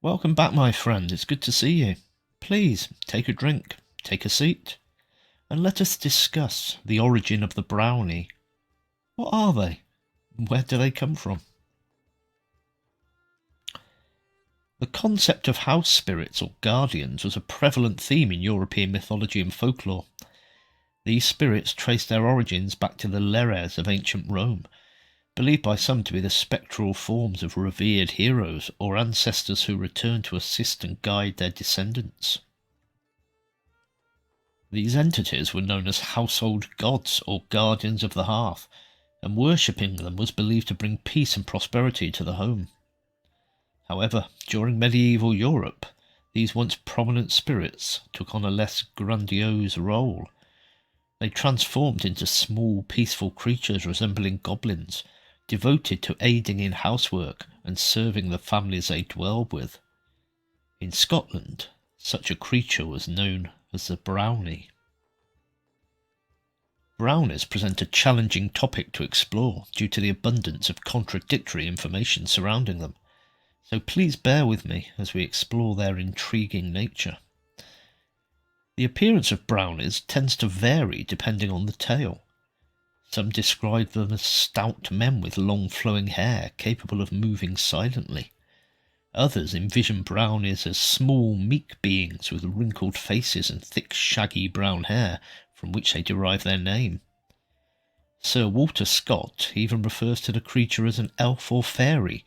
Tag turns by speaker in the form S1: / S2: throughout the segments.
S1: Welcome back, my friend. It's good to see you. Please, take a drink, take a seat, and let us discuss the origin of the brownie. What are they? Where do they come from? The concept of house spirits or guardians was a prevalent theme in European mythology and folklore. These spirits trace their origins back to the Lares of ancient Rome, believed by some to be the spectral forms of revered heroes or ancestors who return to assist and guide their descendants. These entities were known as household gods or guardians of the hearth, and worshipping them was believed to bring peace and prosperity to the home. However, during medieval Europe, these once prominent spirits took on a less grandiose role. They transformed into small, peaceful creatures resembling goblins, devoted to aiding in housework and serving the families they dwelled with. In Scotland, such a creature was known as the Brownie. Brownies present a challenging topic to explore due to the abundance of contradictory information surrounding them, so please bear with me as we explore their intriguing nature. The appearance of brownies tends to vary depending on the tale. Some describe them as stout men with long flowing hair capable of moving silently. Others envision brownies as small, meek beings with wrinkled faces and thick, shaggy brown hair, from which they derive their name. Sir Walter Scott even refers to the creature as an elf or fairy,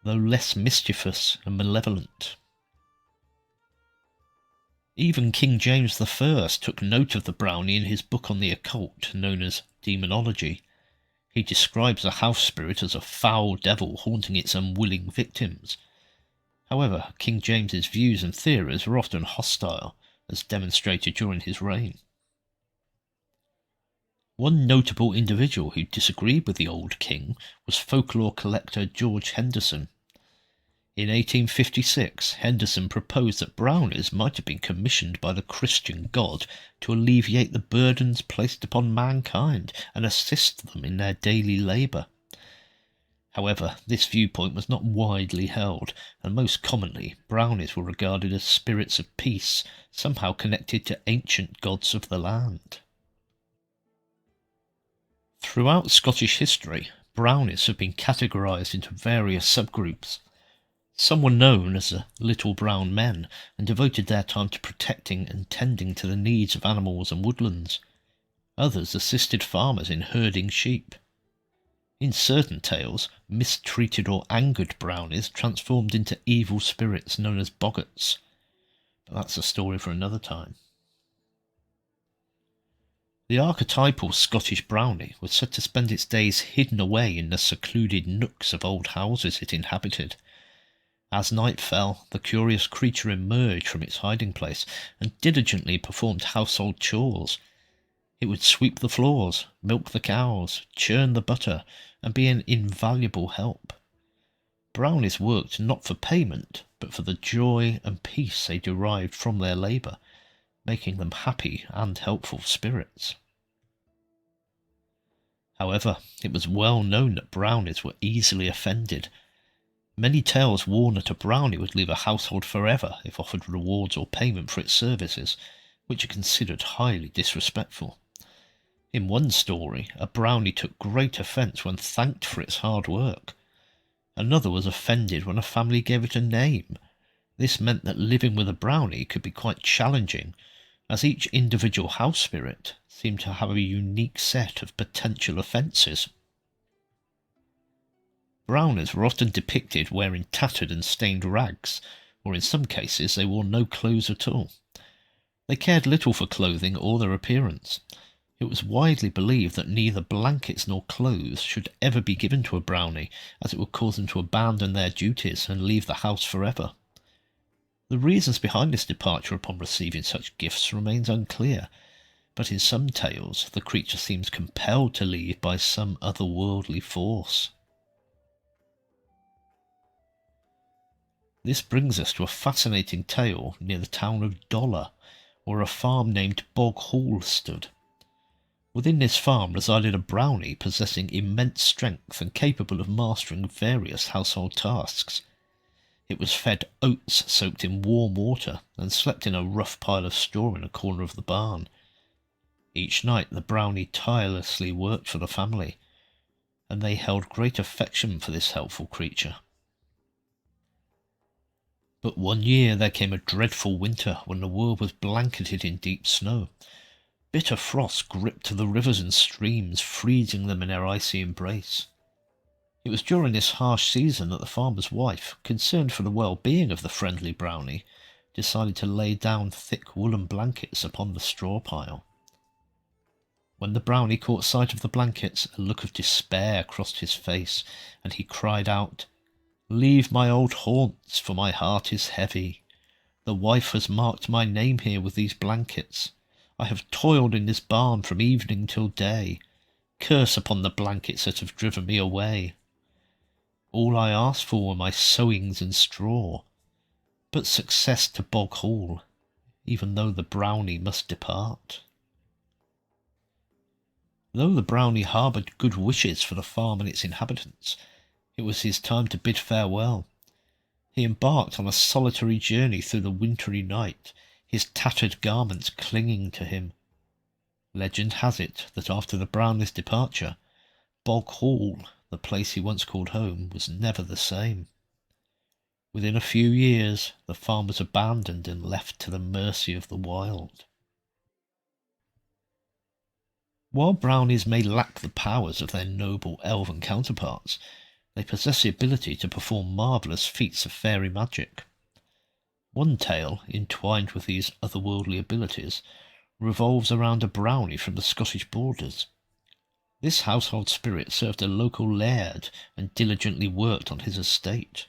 S1: though less mischievous and malevolent. Even King James I took note of the brownie in his book on the occult, known as Demonology. He describes a house spirit as a foul devil haunting its unwilling victims. However, King James's views and theories were often hostile, as demonstrated during his reign. One notable individual who disagreed with the old king was folklore collector George Henderson. In 1856, Henderson proposed that brownies might have been commissioned by the Christian God to alleviate the burdens placed upon mankind and assist them in their daily labour. However, this viewpoint was not widely held, and most commonly, brownies were regarded as spirits of peace, somehow connected to ancient gods of the land. Throughout Scottish history, brownies have been categorised into various subgroups. Some were known as the Little Brown Men and devoted their time to protecting and tending to the needs of animals and woodlands. Others assisted farmers in herding sheep. In certain tales, mistreated or angered brownies transformed into evil spirits known as boggarts. But that's a story for another time. The archetypal Scottish brownie was said to spend its days hidden away in the secluded nooks of old houses it inhabited. As night fell, the curious creature emerged from its hiding place and diligently performed household chores. It would sweep the floors, milk the cows, churn the butter, and be an invaluable help. Brownies worked not for payment, but for the joy and peace they derived from their labour, making them happy and helpful spirits. However, it was well known that brownies were easily offended. Many tales warn that a brownie would leave a household forever if offered rewards or payment for its services, which are considered highly disrespectful. In one story, a brownie took great offence when thanked for its hard work. Another was offended when a family gave it a name. This meant that living with a brownie could be quite challenging, as each individual house spirit seemed to have a unique set of potential offences. Brownies were often depicted wearing tattered and stained rags, or in some cases they wore no clothes at all. They cared little for clothing or their appearance. It was widely believed that neither blankets nor clothes should ever be given to a brownie, as it would cause them to abandon their duties and leave the house forever. The reasons behind this departure upon receiving such gifts remains unclear, but in some tales the creature seems compelled to leave by some otherworldly force. This brings us to a fascinating tale near the town of Dollar, where a farm named Bog Hall stood. Within this farm resided a brownie possessing immense strength and capable of mastering various household tasks. It was fed oats soaked in warm water and slept in a rough pile of straw in a corner of the barn. Each night the brownie tirelessly worked for the family, and they held great affection for this helpful creature. But one year there came a dreadful winter when the world was blanketed in deep snow. Bitter frost gripped the rivers and streams, freezing them in their icy embrace. It was during this harsh season that the farmer's wife, concerned for the well-being of the friendly brownie, decided to lay down thick woolen blankets upon the straw pile. When the brownie caught sight of the blankets, a look of despair crossed his face, and he cried out, "Leave my old haunts, for my heart is heavy. The wife has marked my name here with these blankets. I have toiled in this barn from evening till day. Curse upon the blankets that have driven me away. All I asked for were my sewings and straw, but success to Bog Hall, even though the brownie must depart." Though the brownie harboured good wishes for the farm and its inhabitants, it was his time to bid farewell. He embarked on a solitary journey through the wintry night, his tattered garments clinging to him. Legend has it that after the brownie's departure, Bog Hall, the place he once called home, was never the same. Within a few years, the farm was abandoned and left to the mercy of the wild. While brownies may lack the powers of their noble elven counterparts, they possess the ability to perform marvellous feats of fairy magic. One tale, entwined with these otherworldly abilities, revolves around a brownie from the Scottish borders. This household spirit served a local laird and diligently worked on his estate.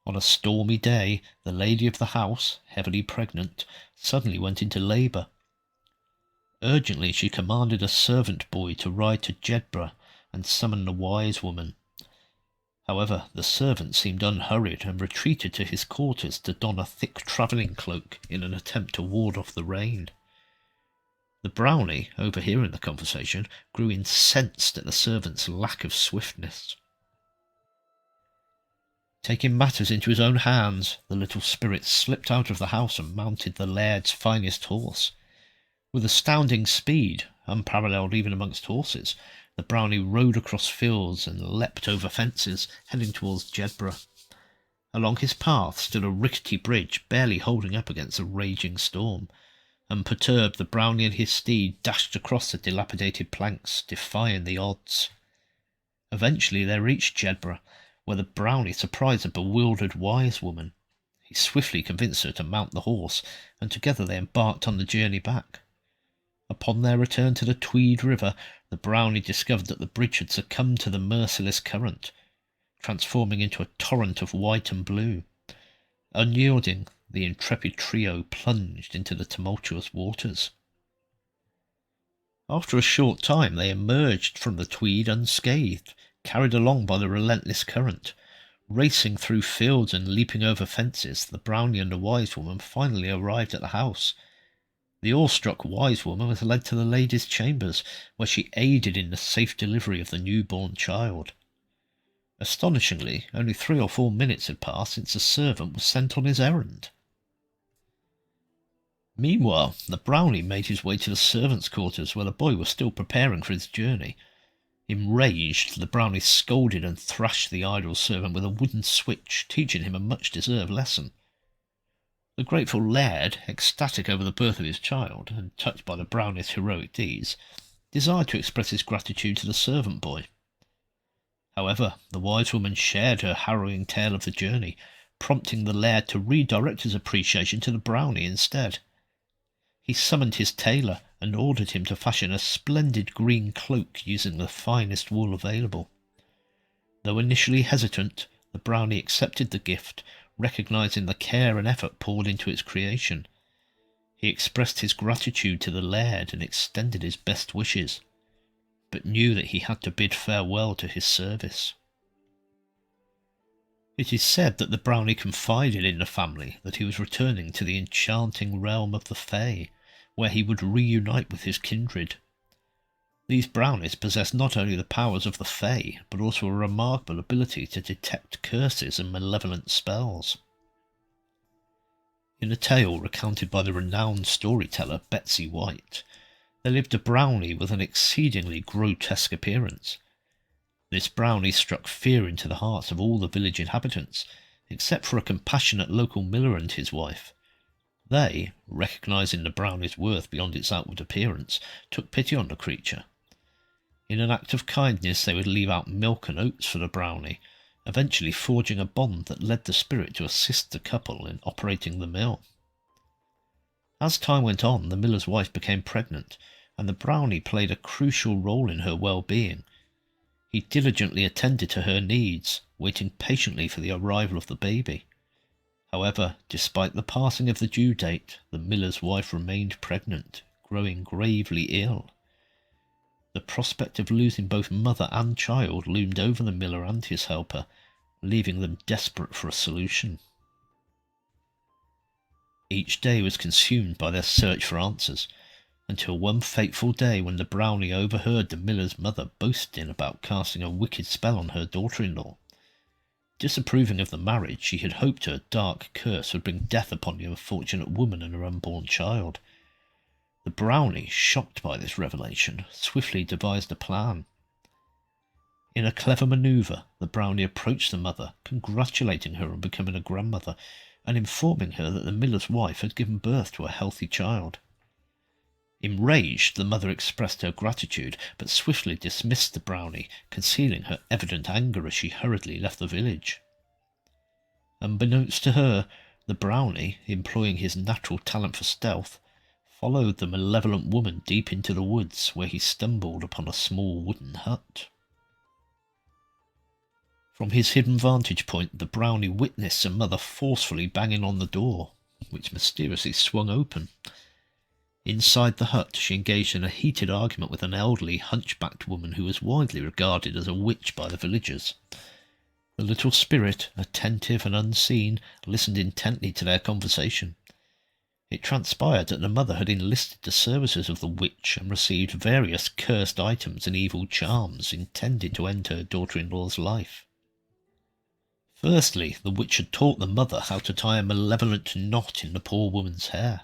S1: On a stormy day, the lady of the house, heavily pregnant, suddenly went into labour. Urgently she commanded a servant boy to ride to Jedburgh and summon the wise woman. However, the servant seemed unhurried and retreated to his quarters to don a thick travelling cloak in an attempt to ward off the rain. The brownie, overhearing the conversation, grew incensed at the servant's lack of swiftness. Taking matters into his own hands, the little spirit slipped out of the house and mounted the laird's finest horse. With astounding speed, unparalleled even amongst horses, the brownie rode across fields and leapt over fences, heading towards Jedburgh. Along his path stood a rickety bridge, barely holding up against a raging storm. Unperturbed, the brownie and his steed dashed across the dilapidated planks, defying the odds. Eventually they reached Jedburgh, where the brownie surprised a bewildered wise woman. He swiftly convinced her to mount the horse, and together they embarked on the journey back. Upon their return to the Tweed River, the brownie discovered that the bridge had succumbed to the merciless current, transforming into a torrent of white and blue. Unyielding, the intrepid trio plunged into the tumultuous waters. After a short time they emerged from the Tweed unscathed, carried along by the relentless current. Racing through fields and leaping over fences, the brownie and the wise woman finally arrived at the house. The awestruck wise woman was led to the lady's chambers, where she aided in the safe delivery of the newborn child. Astonishingly, only 3 or 4 minutes had passed since the servant was sent on his errand. Meanwhile, the brownie made his way to the servants' quarters, where the boy was still preparing for his journey. Enraged, the brownie scolded and thrashed the idle servant with a wooden switch, teaching him a much-deserved lesson. The grateful laird, ecstatic over the birth of his child, and touched by the brownie's heroic deeds, desired to express his gratitude to the servant boy. However, the wise woman shared her harrowing tale of the journey, prompting the laird to redirect his appreciation to the brownie instead. He summoned his tailor and ordered him to fashion a splendid green cloak using the finest wool available. Though initially hesitant, the brownie accepted the gift, recognizing the care and effort poured into its creation. He expressed his gratitude to the laird and extended his best wishes, but knew that he had to bid farewell to his service. It is said that the brownie confided in the family that he was returning to the enchanting realm of the Fae, where he would reunite with his kindred. These brownies possess not only the powers of the Fae, but also a remarkable ability to detect curses and malevolent spells. In a tale recounted by the renowned storyteller Betsy White, there lived a brownie with an exceedingly grotesque appearance. This brownie struck fear into the hearts of all the village inhabitants, except for a compassionate local miller and his wife. They, recognising the brownie's worth beyond its outward appearance, took pity on the creature. In an act of kindness, they would leave out milk and oats for the brownie, eventually forging a bond that led the spirit to assist the couple in operating the mill. As time went on, the miller's wife became pregnant, and the brownie played a crucial role in her well-being. He diligently attended to her needs, waiting patiently for the arrival of the baby. However, despite the passing of the due date, the miller's wife remained pregnant, growing gravely ill. The prospect of losing both mother and child loomed over the miller and his helper, leaving them desperate for a solution. Each day was consumed by their search for answers, until one fateful day when the brownie overheard the miller's mother boasting about casting a wicked spell on her daughter-in-law. Disapproving of the marriage, she had hoped her dark curse would bring death upon the unfortunate woman and her unborn child. The brownie, shocked by this revelation, swiftly devised a plan. In a clever manoeuvre, the brownie approached the mother, congratulating her on becoming a grandmother, and informing her that the miller's wife had given birth to a healthy child. Enraged, the mother expressed her gratitude, but swiftly dismissed the brownie, concealing her evident anger as she hurriedly left the village. Unbeknownst to her, the brownie, employing his natural talent for stealth, followed the malevolent woman deep into the woods, where he stumbled upon a small wooden hut. From his hidden vantage point, the brownie witnessed a mother forcefully banging on the door, which mysteriously swung open. Inside the hut, she engaged in a heated argument with an elderly, hunchbacked woman who was widely regarded as a witch by the villagers. The little spirit, attentive and unseen, listened intently to their conversation. It transpired that the mother had enlisted the services of the witch and received various cursed items and evil charms intended to end her daughter-in-law's life. Firstly, the witch had taught the mother how to tie a malevolent knot in the poor woman's hair.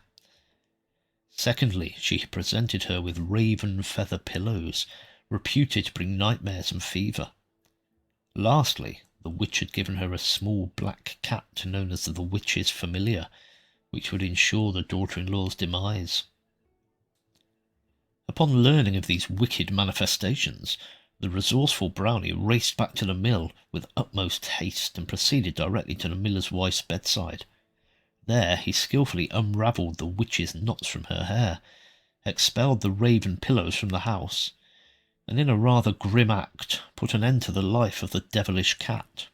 S1: Secondly, she had presented her with raven feather pillows, reputed to bring nightmares and fever. Lastly, the witch had given her a small black cat known as the witch's familiar, which would ensure the daughter-in-law's demise. Upon learning of these wicked manifestations, the resourceful brownie raced back to the mill with utmost haste and proceeded directly to the miller's wife's bedside. There he skilfully unravelled the witch's knots from her hair, expelled the raven pillows from the house, and in a rather grim act put an end to the life of the devilish cat.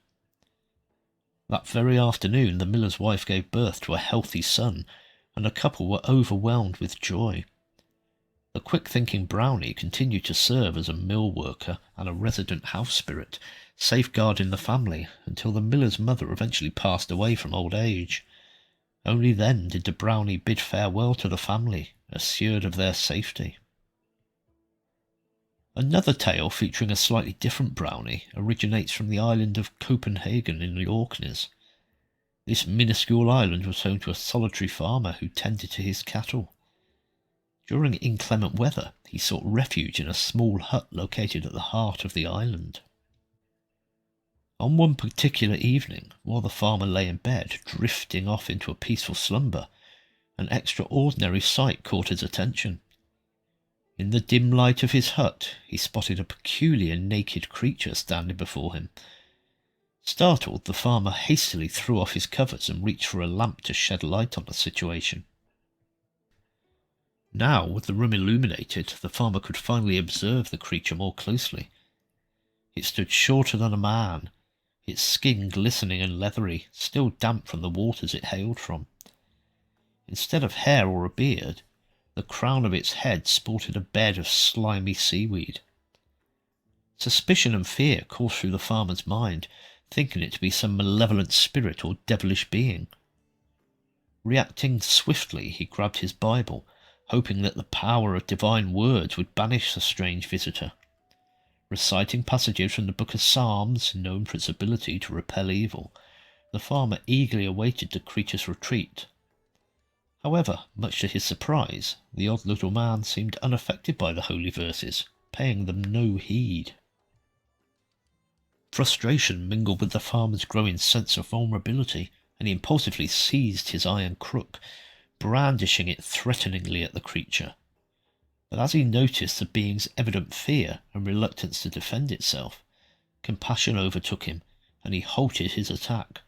S1: That very afternoon the miller's wife gave birth to a healthy son, and the couple were overwhelmed with joy. The quick-thinking brownie continued to serve as a mill worker and a resident house spirit, safeguarding the family until the miller's mother eventually passed away from old age. Only then did the brownie bid farewell to the family, assured of their safety. Another tale featuring a slightly different brownie originates from the island of Copenhagen in the Orkneys. This minuscule island was home to a solitary farmer who tended to his cattle. During inclement weather, he sought refuge in a small hut located at the heart of the island. On one particular evening, while the farmer lay in bed, drifting off into a peaceful slumber, an extraordinary sight caught his attention. In the dim light of his hut, he spotted a peculiar naked creature standing before him. Startled, the farmer hastily threw off his covers and reached for a lamp to shed light on the situation. Now, with the room illuminated, the farmer could finally observe the creature more closely. It stood shorter than a man, its skin glistening and leathery, still damp from the waters it hailed from. Instead of hair or a beard, the crown of its head sported a bed of slimy seaweed. Suspicion and fear coursed through the farmer's mind, thinking it to be some malevolent spirit or devilish being. Reacting swiftly, he grabbed his Bible, hoping that the power of divine words would banish the strange visitor. Reciting passages from the book of Psalms, known for its ability to repel evil, the farmer eagerly awaited the creature's retreat. However, much to his surprise, the odd little man seemed unaffected by the holy verses, paying them no heed. Frustration mingled with the farmer's growing sense of vulnerability, and he impulsively seized his iron crook, brandishing it threateningly at the creature. But as he noticed the being's evident fear and reluctance to defend itself, compassion overtook him, and he halted his attack,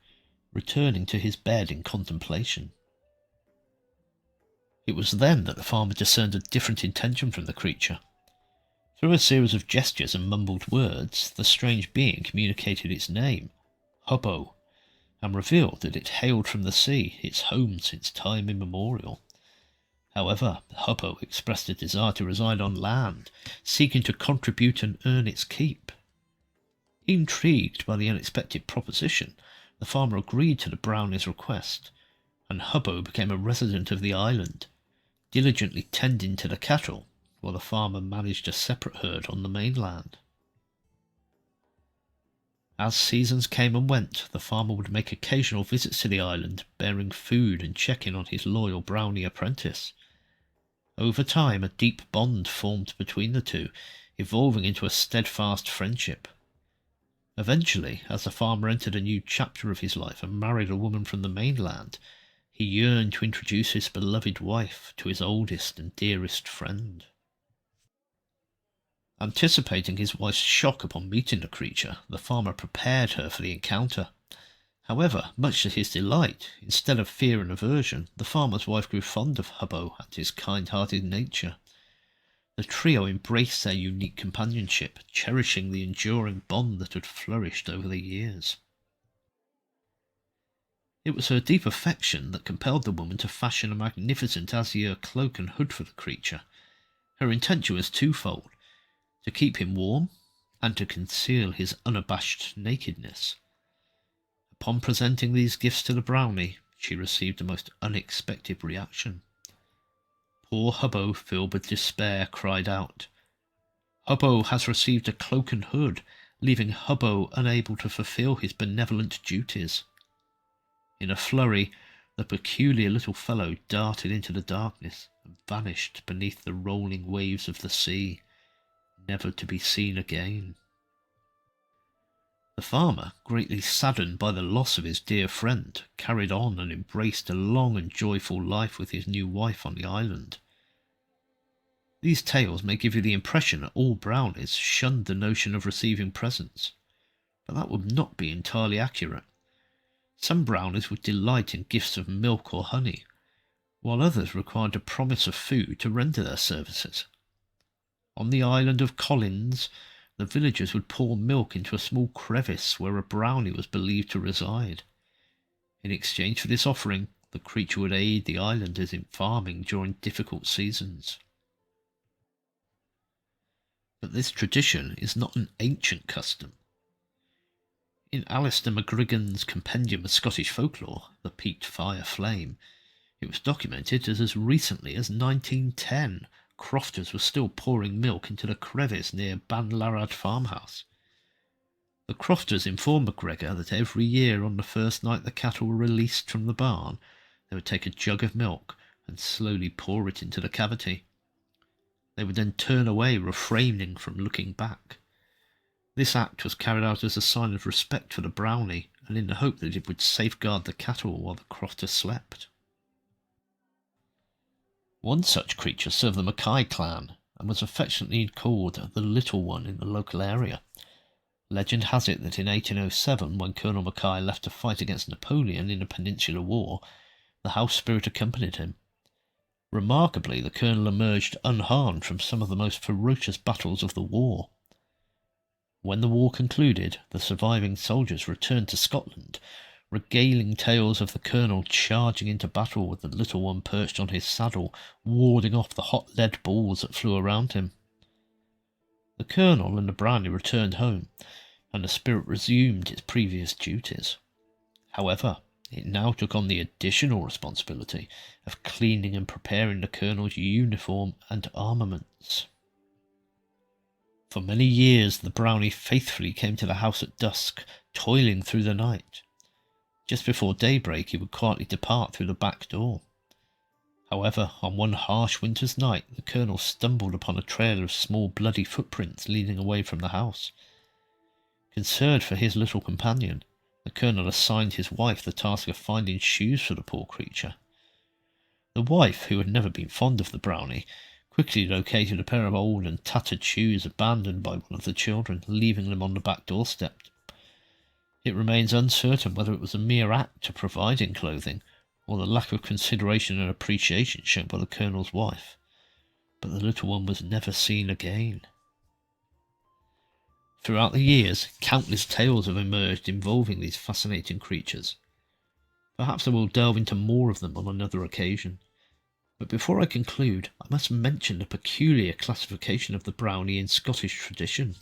S1: returning to his bed in contemplation. It was then that the farmer discerned a different intention from the creature. Through a series of gestures and mumbled words, the strange being communicated its name, Hubbo, and revealed that it hailed from the sea, its home since time immemorial. However, Hubbo expressed a desire to reside on land, seeking to contribute and earn its keep. Intrigued by the unexpected proposition, the farmer agreed to the Brownies' request, and Hubbo became a resident of the island, diligently tending to the cattle, while the farmer managed a separate herd on the mainland. As seasons came and went, the farmer would make occasional visits to the island, bearing food and checking on his loyal Brownie apprentice. Over time, a deep bond formed between the two, evolving into a steadfast friendship. Eventually, as the farmer entered a new chapter of his life and married a woman from the mainland, he yearned to introduce his beloved wife to his oldest and dearest friend. Anticipating his wife's shock upon meeting the creature, the farmer prepared her for the encounter. However, much to his delight, instead of fear and aversion, the farmer's wife grew fond of Hubbo and his kind-hearted nature. The trio embraced their unique companionship, cherishing the enduring bond that had flourished over the years. It was her deep affection that compelled the woman to fashion a magnificent azure cloak and hood for the creature. Her intention was twofold: to keep him warm, and to conceal his unabashed nakedness. Upon presenting these gifts to the Brownie, she received a most unexpected reaction. Poor Hubbo, filled with despair, cried out, "Hubbo has received a cloak and hood, leaving Hubbo unable to fulfill his benevolent duties." In a flurry, the peculiar little fellow darted into the darkness and vanished beneath the rolling waves of the sea, never to be seen again. The farmer, greatly saddened by the loss of his dear friend, carried on and embraced a long and joyful life with his new wife on the island. These tales may give you the impression that all Brownies shunned the notion of receiving presents, but that would not be entirely accurate. Some Brownies would delight in gifts of milk or honey, while others required a promise of food to render their services. On the island of Collins, the villagers would pour milk into a small crevice where a Brownie was believed to reside. In exchange for this offering, the creature would aid the islanders in farming during difficult seasons. But this tradition is not an ancient custom. In Alistair McGriggan's Compendium of Scottish Folklore, The Peaked Fire Flame, it was documented that as recently as 1910, crofters were still pouring milk into the crevice near Banlarad farmhouse. The crofters informed MacGregor that every year on the first night the cattle were released from the barn, they would take a jug of milk and slowly pour it into the cavity. They would then turn away, refraining from looking back. This act was carried out as a sign of respect for the Brownie, and in the hope that it would safeguard the cattle while the crofter slept. One such creature served the Mackay clan, and was affectionately called the Little One in the local area. Legend has it that in 1807, when Colonel Mackay left to fight against Napoleon in the Peninsular War, the house spirit accompanied him. Remarkably, the colonel emerged unharmed from some of the most ferocious battles of the war. When the war concluded, the surviving soldiers returned to Scotland, regaling tales of the colonel charging into battle with the little one perched on his saddle, warding off the hot lead balls that flew around him. The colonel and the Brownie returned home, and the spirit resumed its previous duties. However, it now took on the additional responsibility of cleaning and preparing the colonel's uniform and armaments. For many years the Brownie faithfully came to the house at dusk, toiling through the night. Just before daybreak he would quietly depart through the back door. However, on one harsh winter's night the colonel stumbled upon a trail of small bloody footprints leading away from the house. Concerned for his little companion, the colonel assigned his wife the task of finding shoes for the poor creature. The wife, who had never been fond of the Brownie, quickly located a pair of old and tattered shoes abandoned by one of the children, leaving them on the back doorstep. It remains uncertain whether it was a mere act of providing clothing, or the lack of consideration and appreciation shown by the colonel's wife, but the little one was never seen again. Throughout the years, countless tales have emerged involving these fascinating creatures. Perhaps I will delve into more of them on another occasion. But before I conclude, I must mention the peculiar classification of the Brownie in Scottish tradition.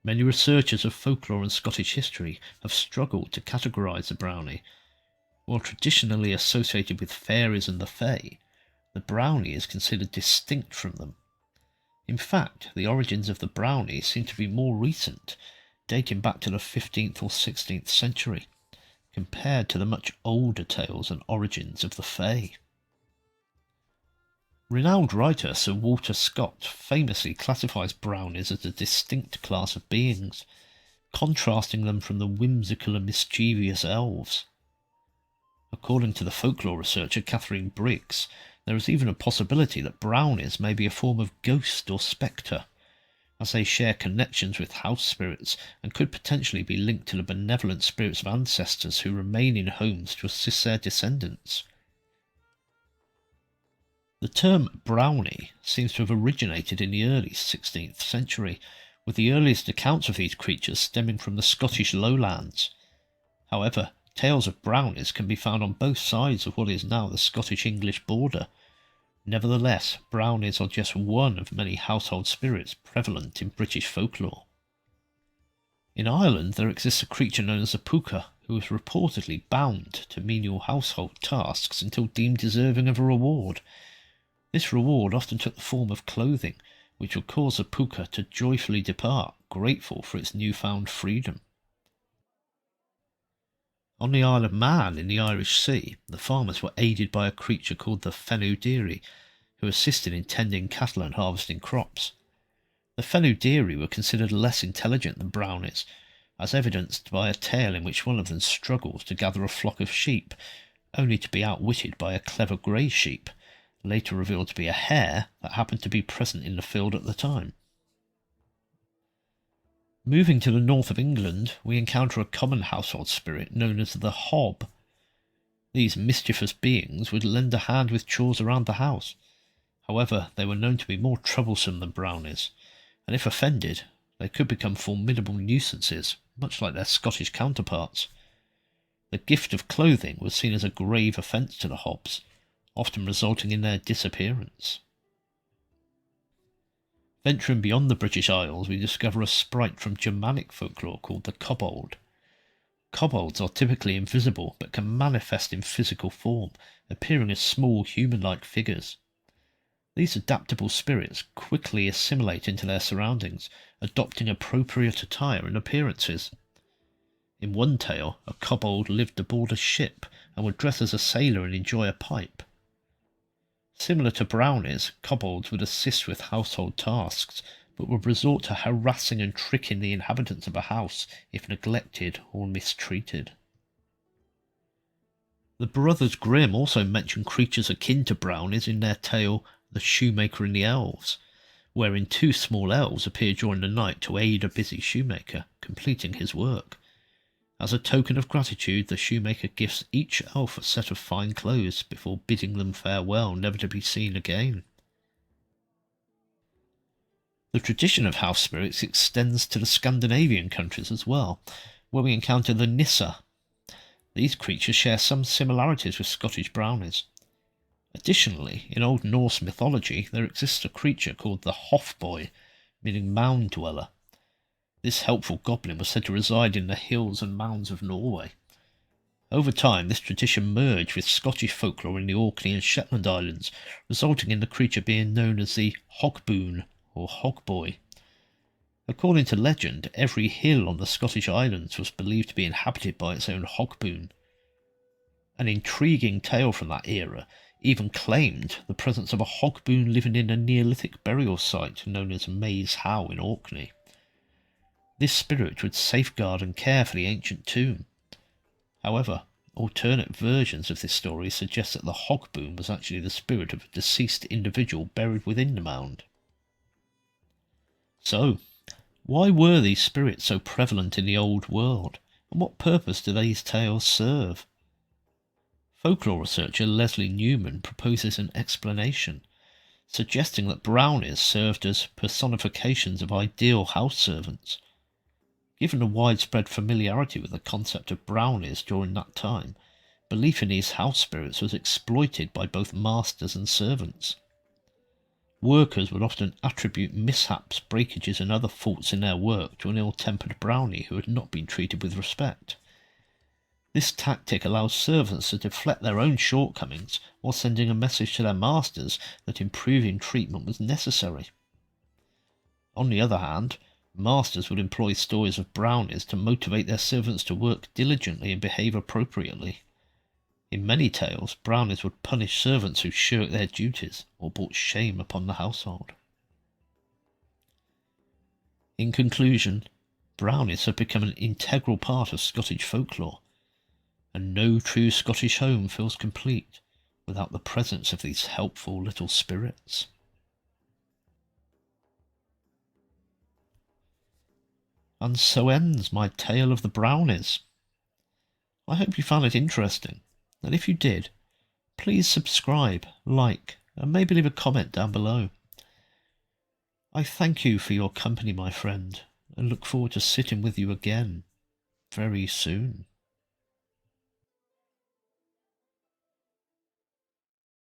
S1: Many researchers of folklore and Scottish history have struggled to categorise the Brownie. While traditionally associated with fairies and the fae, the Brownie is considered distinct from them. In fact, the origins of the Brownie seem to be more recent, dating back to the 15th or 16th century, compared to the much older tales and origins of the fae. Renowned writer Sir Walter Scott famously classifies Brownies as a distinct class of beings, contrasting them from the whimsical and mischievous elves. According to the folklore researcher Catherine Briggs, there is even a possibility that Brownies may be a form of ghost or spectre, as they share connections with house spirits and could potentially be linked to the benevolent spirits of ancestors who remain in homes to assist their descendants. The term Brownie seems to have originated in the early 16th century, with the earliest accounts of these creatures stemming from the Scottish lowlands. However, tales of Brownies can be found on both sides of what is now the Scottish-English border. Nevertheless, Brownies are just one of many household spirits prevalent in British folklore. In Ireland there exists a creature known as a puka, who is reportedly bound to menial household tasks until deemed deserving of a reward. This reward often took the form of clothing, which would cause the puka to joyfully depart, grateful for its newfound freedom. On the Isle of Man in the Irish Sea, the farmers were aided by a creature called the Fenudiri, who assisted in tending cattle and harvesting crops. The Fenudiri were considered less intelligent than Brownies, as evidenced by a tale in which one of them struggles to gather a flock of sheep, only to be outwitted by a clever grey sheep, later revealed to be a hare that happened to be present in the field at the time. Moving to the north of England, we encounter a common household spirit known as the hob. These mischievous beings would lend a hand with chores around the house. However, they were known to be more troublesome than Brownies, and if offended, they could become formidable nuisances, much like their Scottish counterparts. The gift of clothing was seen as a grave offence to the hobs, often resulting in their disappearance. Venturing beyond the British Isles, we discover a sprite from Germanic folklore called the kobold. Kobolds are typically invisible, but can manifest in physical form, appearing as small human-like figures. These adaptable spirits quickly assimilate into their surroundings, adopting appropriate attire and appearances. In one tale, a kobold lived aboard a ship and would dress as a sailor and enjoy a pipe. Similar to Brownies, kobolds would assist with household tasks, but would resort to harassing and tricking the inhabitants of a house if neglected or mistreated. The Brothers Grimm also mention creatures akin to Brownies in their tale The Shoemaker and the Elves, wherein two small elves appear during the night to aid a busy shoemaker, completing his work. As a token of gratitude, the shoemaker gifts each elf a set of fine clothes before bidding them farewell, never to be seen again. The tradition of house spirits extends to the Scandinavian countries as well, where we encounter the Nissa. These creatures share some similarities with Scottish Brownies. Additionally, in Old Norse mythology, there exists a creature called the Hofboy, meaning mound dweller. This helpful goblin was said to reside in the hills and mounds of Norway. Over time, this tradition merged with Scottish folklore in the Orkney and Shetland Islands, resulting in the creature being known as the Hogboon or Hogboy. According to legend, every hill on the Scottish Islands was believed to be inhabited by its own Hogboon. An intriguing tale from that era even claimed the presence of a Hogboon living in a Neolithic burial site known as Maze How in Orkney. This spirit would safeguard and care for the ancient tomb. However, alternate versions of this story suggest that the Hogboon was actually the spirit of a deceased individual buried within the mound. So, why were these spirits so prevalent in the old world, and what purpose do these tales serve? Folklore researcher Leslie Newman proposes an explanation, suggesting that brownies served as personifications of ideal house servants. Given the widespread familiarity with the concept of brownies during that time, belief in these house spirits was exploited by both masters and servants. Workers would often attribute mishaps, breakages and other faults in their work to an ill-tempered brownie who had not been treated with respect. This tactic allows servants to deflect their own shortcomings while sending a message to their masters that improving treatment was necessary. On the other hand, masters would employ stories of brownies to motivate their servants to work diligently and behave appropriately. In many tales, brownies would punish servants who shirked their duties or brought shame upon the household. In conclusion, brownies have become an integral part of Scottish folklore, and no true Scottish home feels complete without the presence of these helpful little spirits. And so ends my tale of the brownies. I hope you found it interesting, and if you did, please subscribe, like, and maybe leave a comment down below. I thank you for your company, my friend, and look forward to sitting with you again very soon.